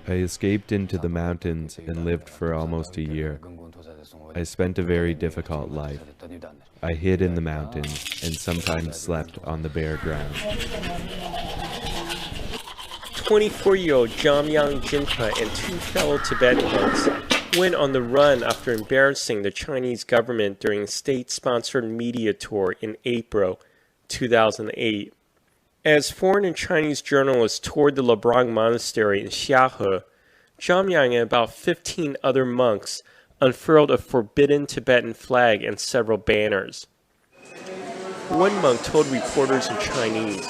I escaped into the mountains and lived for almost a year. I spent a very difficult life. I hid in the mountains and sometimes slept on the bare ground. 24-year-old Jamyang Jinpa and two fellow Tibetan monks went on the run after embarrassing the Chinese government during a state-sponsored media tour in April 2008. As foreign and Chinese journalists toured the Labrang Monastery in Xiahe, Jamyang and about 15 other monks unfurled a forbidden Tibetan flag and several banners. One monk told reporters in Chinese,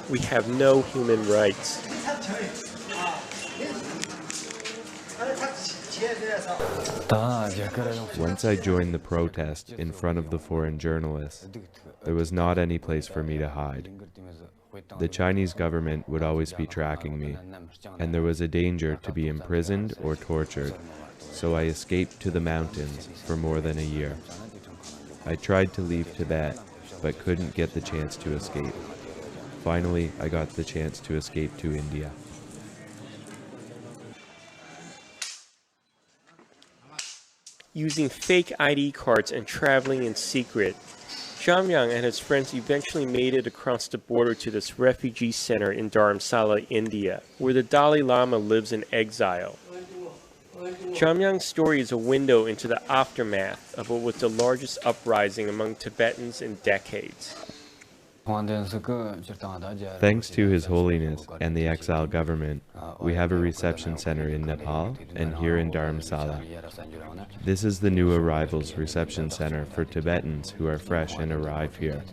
"We have no human rights." Once I joined the protest in front of the foreign journalists, there was not any place for me to hide. The Chinese government would always be tracking me, and there was a danger to be imprisoned or tortured, so I escaped to the mountains for more than a year. I tried to leave Tibet, but couldn't get the chance to escape. Finally, I got the chance to escape to India. Using fake ID cards and traveling in secret, Jamyang and his friends eventually made it across the border to this refugee center in Dharamsala, India, where the Dalai Lama lives in exile. Jamyang's story is a window into the aftermath of what was the largest uprising among Tibetans in decades. Thanks to His Holiness and the Exile government, we have a reception center in Nepal and here in Dharamsala. This is the new arrivals reception center for Tibetans who are fresh and arrive here.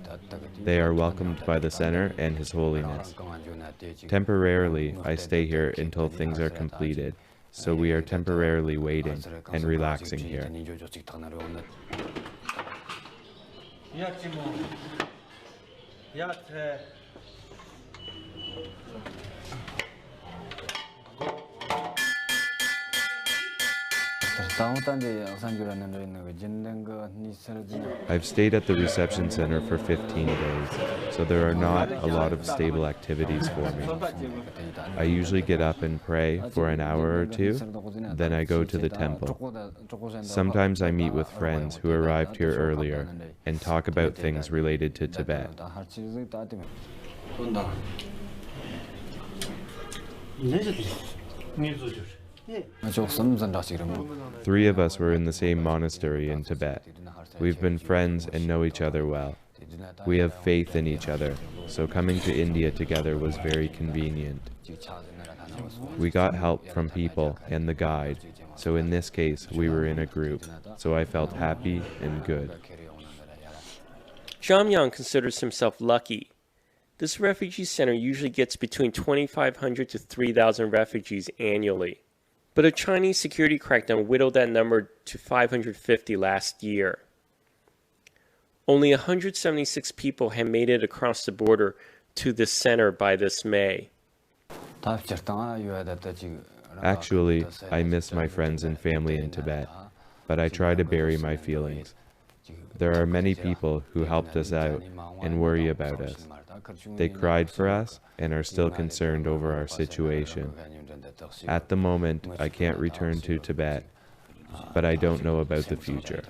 They are welcomed by the center and His Holiness. Temporarily, I stay here until things are completed, so we are temporarily waiting and relaxing here. I've stayed at the reception center for 15 days, so there are not a lot of stable activities for me. I usually get up and pray for an hour or two, then I go to the temple. Sometimes I meet with friends who arrived here earlier and talk about things related to Tibet. Three of us were in the same monastery in Tibet. We've been friends and know each other well. We have faith in each other, so coming to India together was very convenient. We got help from people and the guide, so in this case we were in a group, so I felt happy and good. Jamyang considers himself lucky. This refugee center usually gets between 2,500 to 3,000 refugees annually. But a Chinese security crackdown whittled that number to 550 last year. Only 176 people had made it across the border to this center by this May. Actually, I miss my friends and family in Tibet, but I try to bury my feelings. There are many people who helped us out and worry about us. They cried for us and are still concerned over our situation. At the moment, I can't return to Tibet, but I don't know about the future.